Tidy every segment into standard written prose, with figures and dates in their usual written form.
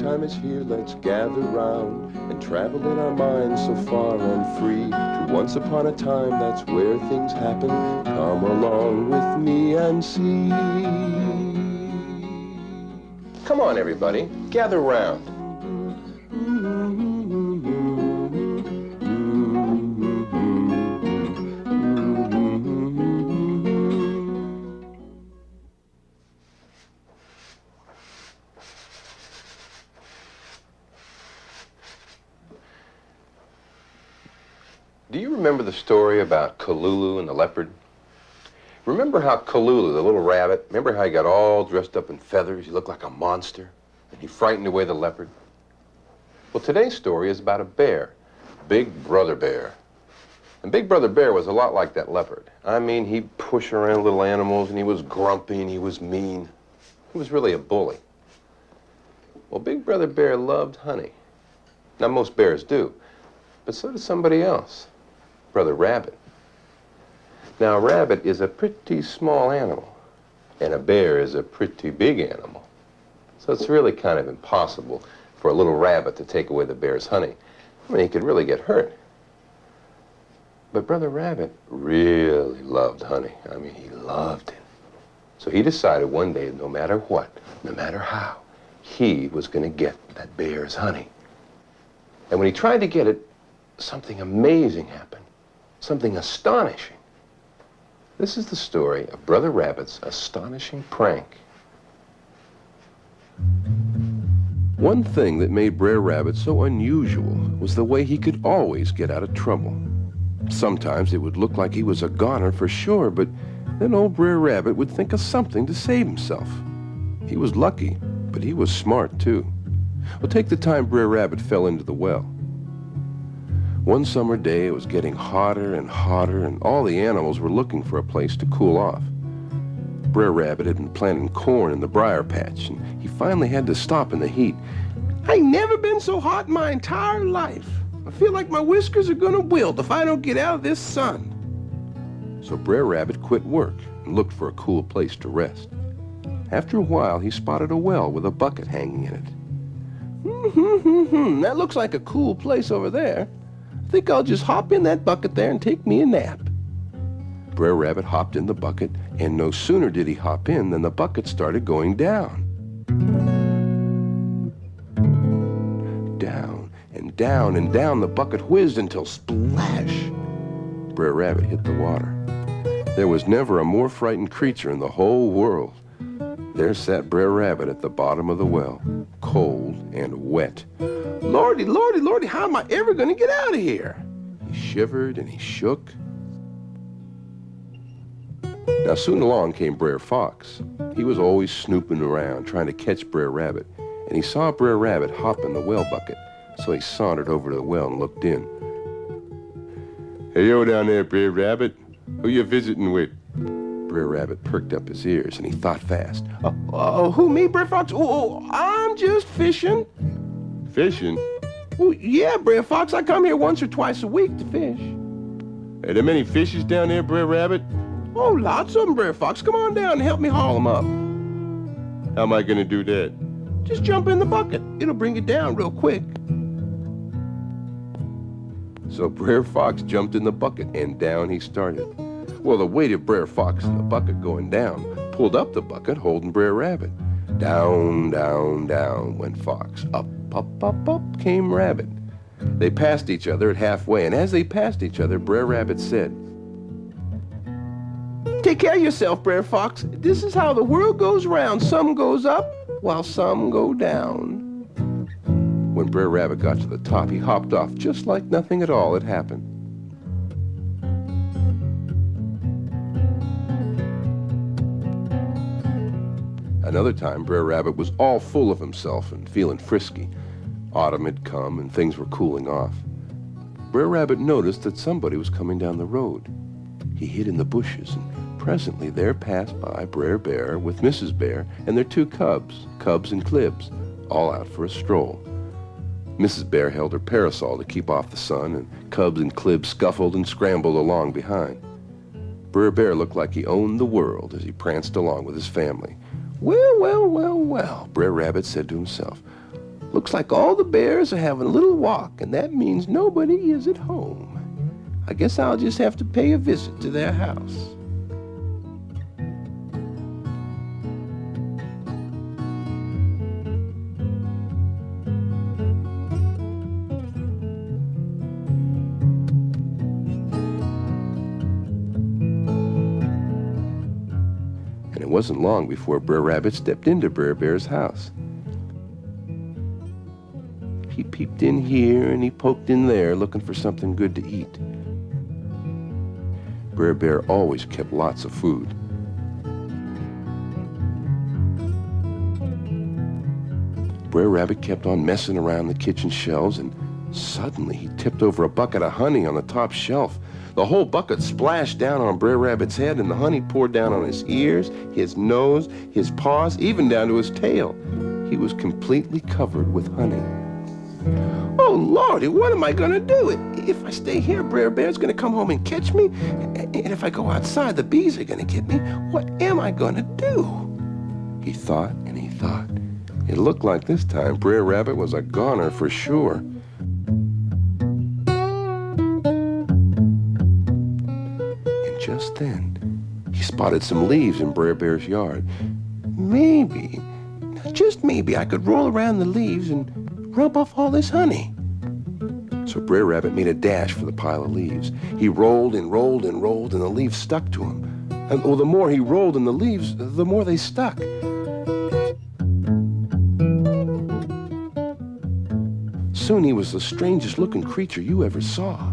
time is here, let's gather round and travel in our minds so far and free to once upon a time, that's where things happen. Come along with me and see. Come on, everybody, gather round. Do you remember the story about Kalulu and the leopard? Remember how Kalulu, the little rabbit, remember how he got all dressed up in feathers? He looked like a monster, and he frightened away the leopard. Well, today's story is about a bear, Big Brother Bear. And Big Brother Bear was a lot like that leopard. I mean, he'd push around little animals, and he was grumpy, and he was mean. He was really a bully. Well, Big Brother Bear loved honey. Now, most bears do, but so does somebody else. Brother Rabbit. Now, a rabbit is a pretty small animal, and a bear is a pretty big animal. So it's really kind of impossible for a little rabbit to take away the bear's honey. I mean, he could really get hurt. But Brother Rabbit really loved honey. I mean, he loved it. So he decided one day, no matter what, no matter how, he was going to get that bear's honey. And when he tried to get it, something amazing happened. Something astonishing. This is the story of Brother Rabbit's astonishing prank. One thing that made Brer Rabbit so unusual was the way he could always get out of trouble. Sometimes it would look like he was a goner for sure, but then old Brer Rabbit would think of something to save himself. He was lucky, but he was smart too. Well, take the time Brer Rabbit fell into the well. One summer day, it was getting hotter and hotter, and all the animals were looking for a place to cool off. Brer Rabbit had been planting corn in the briar patch, and he finally had to stop in the heat. "I ain't never been so hot in my entire life. I feel like my whiskers are gonna wilt if I don't get out of this sun." So Brer Rabbit quit work and looked for a cool place to rest. After a while, he spotted a well with a bucket hanging in it. That looks like a cool place over there. I think I'll just hop in that bucket there and take me a nap." Brer Rabbit hopped in the bucket, and no sooner did he hop in than the bucket started going down. Down and down and down the bucket whizzed until splash! Brer Rabbit hit the water. There was never a more frightened creature in the whole world. There sat Brer Rabbit at the bottom of the well, cold and wet. "Lordy, lordy, lordy, how am I ever going to get out of here?" He shivered and he shook. Now soon along came Brer Fox. He was always snooping around trying to catch Brer Rabbit, and he saw Brer Rabbit hop in the well bucket, so he sauntered over to the well and looked in. "Hey, yo down there, Brer Rabbit. Who you visiting with?" Brer Rabbit perked up his ears and he thought fast. Who, me, Brer Fox? Oh, I'm just fishing." "Fishing?" "Oh, yeah, Brer Fox. I come here once or twice a week to fish." "Are there many fishes down there, Brer Rabbit?" "Oh, lots of them, Brer Fox. Come on down and help me haul them up." "How am I going to do that?" "Just jump in the bucket. It'll bring it down real quick." So Brer Fox jumped in the bucket and down he started. Well, the weight of Brer Fox in the bucket going down pulled up the bucket holding Brer Rabbit. Down, down, down went Fox. Up, up, up, up came Rabbit. They passed each other at halfway, and as they passed each other, Brer Rabbit said, "Take care of yourself, Brer Fox. This is how the world goes round. Some goes up, while some go down." When Brer Rabbit got to the top, he hopped off just like nothing at all had happened. Another time, Brer Rabbit was all full of himself and feeling frisky. Autumn had come and things were cooling off. Brer Rabbit noticed that somebody was coming down the road. He hid in the bushes, and presently there passed by Brer Bear with Mrs. Bear and their two cubs, Cubs and Clibs, all out for a stroll. Mrs. Bear held her parasol to keep off the sun, and Cubs and Clibs scuffled and scrambled along behind. Brer Bear looked like he owned the world as he pranced along with his family. Well, well, well, well, Brer Rabbit said to himself, Looks like all the bears are having a little walk, and that means nobody is at home. I guess I'll just have to pay a visit to their house. And it wasn't long before Brer Rabbit stepped into Brer Bear's house. He peeped in here and he poked in there looking for something good to eat. Brer Bear always kept lots of food. Brer Rabbit kept on messing around the kitchen shelves, and suddenly he tipped over a bucket of honey on the top shelf. The whole bucket splashed down on Brer Rabbit's head, and the honey poured down on his ears, his nose, his paws, even down to his tail. He was completely covered with honey. Oh, Lordy, what am I going to do? If I stay here, Brer Bear's going to come home and catch me. And if I go outside, the bees are going to get me. What am I going to do? He thought and he thought. It looked like this time Brer Rabbit was a goner for sure. And just then, he spotted some leaves in Brer Bear's yard. Maybe, just maybe, I could roll around the leaves and rub off all this honey. So Brer Rabbit made a dash for the pile of leaves. He rolled and rolled and rolled, and the leaves stuck to him. And the more he rolled in the leaves, the more they stuck. Soon he was the strangest looking creature you ever saw.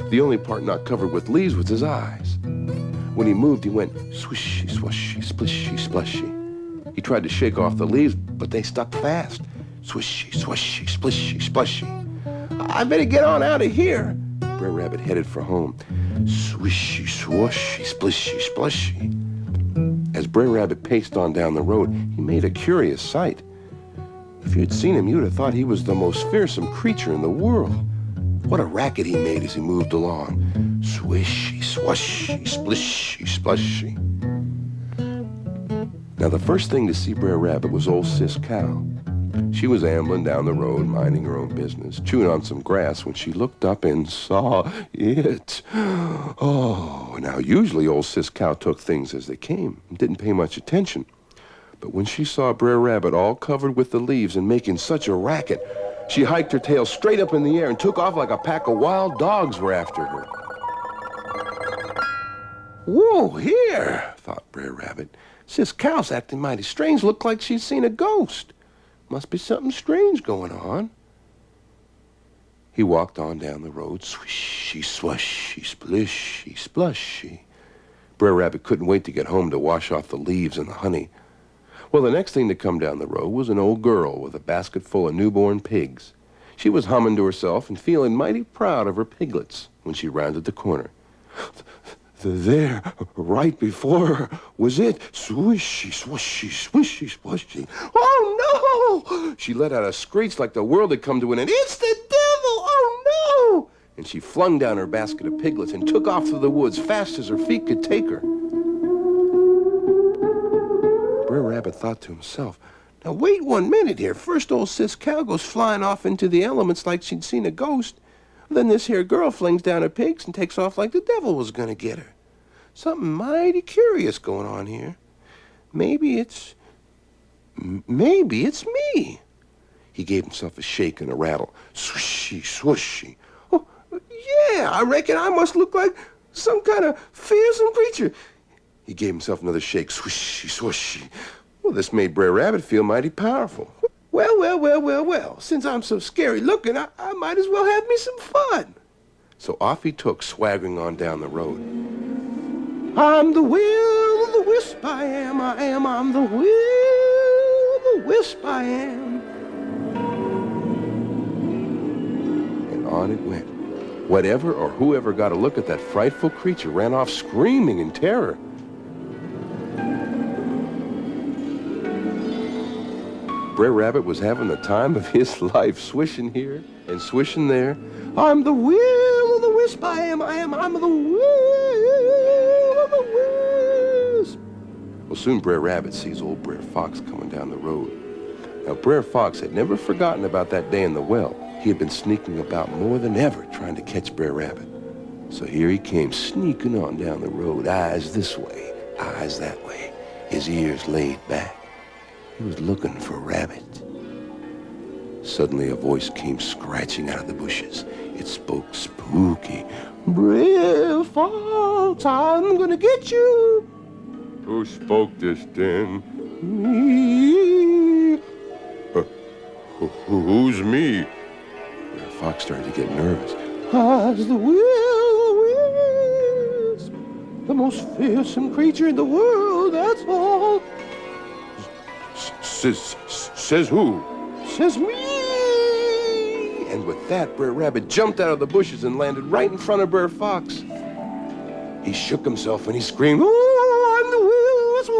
The only part not covered with leaves was his eyes. When he moved, he went swishy, swashy, splishy, splushy. He tried to shake off the leaves, but they stuck fast. Swishy, swashy, splishy, splushy. I better get on out of here. Brer Rabbit headed for home. Swishy, swashy, splishy, splushy. As Brer Rabbit paced on down the road, he made a curious sight. If you'd seen him, you'd have thought he was the most fearsome creature in the world. What a racket he made as he moved along. Swishy, swashy, splishy, splushy. Now, the first thing to see Brer Rabbit was old Sis Cow. She was ambling down the road, minding her own business, chewing on some grass, when she looked up and saw it. Oh, now usually old Sis Cow took things as they came and didn't pay much attention. But when she saw Brer Rabbit all covered with the leaves and making such a racket, she hiked her tail straight up in the air and took off like a pack of wild dogs were after her. Whoa, here, thought Brer Rabbit. Sis Cow's acting mighty strange. Looked like she's seen a ghost. Must be something strange going on. He walked on down the road, swishy, swashy, splishy, splushy. Brer Rabbit couldn't wait to get home to wash off the leaves and the honey. Well, the next thing to come down the road was an old girl with a basket full of newborn pigs. She was humming to herself and feeling mighty proud of her piglets when she rounded the corner. There, right before her, was it. Swishy, swishy, swishy, swishy. Oh, no! She let out a screech like the world had come to an end. It's the devil! Oh, no! And she flung down her basket of piglets and took off through the woods fast as her feet could take her. Brer Rabbit thought to himself, now wait 1 minute here. First old Sis Cow goes flying off into the elements like she'd seen a ghost. Then this here girl flings down her pigs and takes off like the devil was going to get her. Something mighty curious going on here. Maybe it's me. He gave himself a shake and a rattle. Swishy, swooshy. Oh, yeah, I reckon I must look like some kind of fearsome creature. He gave himself another shake. Swishy, swooshy. Well, this made Brer Rabbit feel mighty powerful. Well, since I'm so scary looking, I might as well have me some fun. So off he took, swaggering on down the road. I'm the will of the wisp, I am, I'm the will of the wisp, I am. And on it went. Whatever or whoever got a look at that frightful creature ran off screaming in terror. Brer Rabbit was having the time of his life, swishing here and swishing there. I'm the will of the wisp, I am, I'm the will of the wisp. Well, soon Brer Rabbit sees old Brer Fox coming down the road. Now, Brer Fox had never forgotten about that day in the well. He had been sneaking about more than ever, trying to catch Brer Rabbit. So here he came, sneaking on down the road, eyes this way, eyes that way, his ears laid back. He was looking for Rabbit. Suddenly a voice came scratching out of the bushes. It spoke spooky. "Brer Fox, I'm gonna get you." Who spoke this then? Me. Who's me? Brer Fox started to get nervous. "I's the will-o-wisp, the most fearsome creature in the world, that's all." Says who? "Says me." And with that, Brer Rabbit jumped out of the bushes and landed right in front of Brer Fox. He shook himself and he screamed, "Oh, I'm the will-o-wisp!"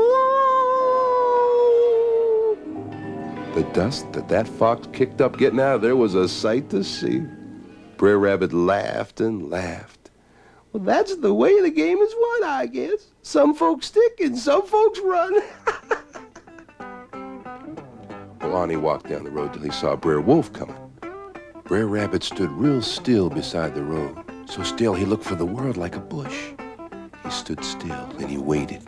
The dust that fox kicked up getting out of there was a sight to see. Brer Rabbit laughed and laughed. "Well, that's the way the game is won, I guess. Some folks stick and some folks run." Well, on he walked down the road till he saw Brer Wolf coming. Brer Rabbit stood real still beside the road, so still he looked for the world like a bush. He stood still and he waited.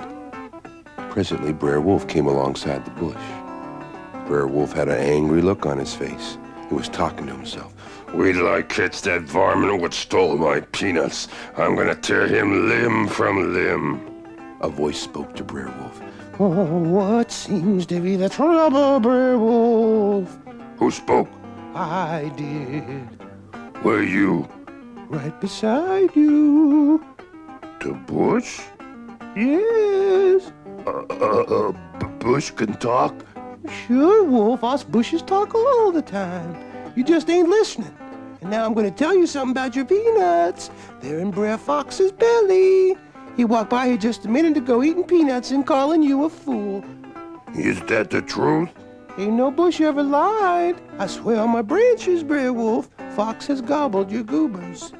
Presently, Brer Wolf came alongside the bush. Brer Wolf had an angry look on his face. He was talking to himself. Wait till I catch that varmint what stole my peanuts. I'm gonna tear him limb from limb. A voice spoke to Brer Wolf. "Oh, what seems to be the trouble, Brer Wolf?" Who spoke? "I did." Where you? "Right beside you." The bush? "Yes." Bush can talk? "Sure, Wolf. Us bushes talk all the time. You just ain't listening. And now I'm going to tell you something about your peanuts. They're in Brer Fox's belly. He walked by here just a minute ago eating peanuts and calling you a fool." Is that the truth? "Ain't no bush ever lied. I swear on my branches, Brer Wolf, Fox has gobbled your goobers."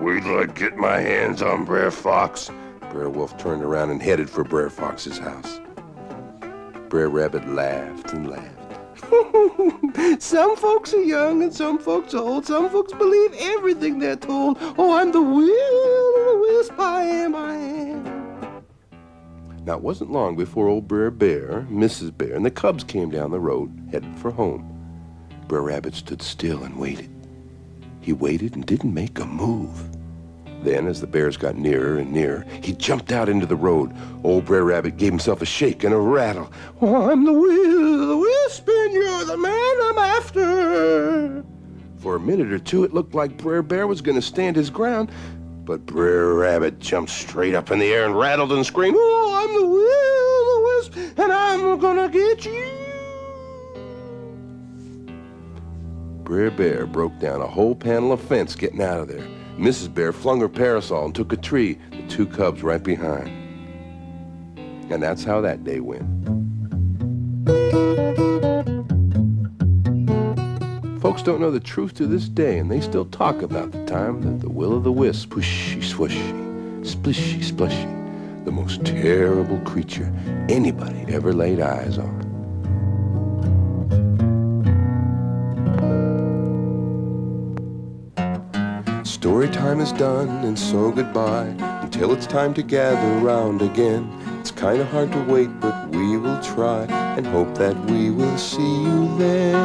Wait till I get my hands on Brer Fox. Brer Wolf turned around and headed for Brer Fox's house. Brer Rabbit laughed and laughed. "Some folks are young and some folks old. Some folks believe everything they're told. Oh, I'm the will-o-wisp, I am. Now, it wasn't long before old Brer Bear, Mrs. Bear, and the cubs came down the road, headed for home. Brer Rabbit stood still and waited. He waited and didn't make a move. Then, as the bears got nearer and nearer, he jumped out into the road. Old Brer Rabbit gave himself a shake and a rattle. "Oh, I'm the will-o-wisp, and you're the man I'm after." For a minute or two, it looked like Brer Bear was going to stand his ground, but Brer Rabbit jumped straight up in the air and rattled and screamed, "Oh, I'm the will-o-wisp, and I'm going to get you." Brer Bear broke down a whole panel of fence getting out of there. Mrs. Bear flung her parasol and took a tree, the two cubs right behind. And that's how that day went. Folks don't know the truth to this day, and they still talk about the time that the will-o'-the-wisp, pushy, swishy, splishy, splushy, the most terrible creature anybody ever laid eyes on. Story time is done, and so goodbye, until it's time to gather round again. It's kind of hard to wait, but we will try, and hope that we will see you then.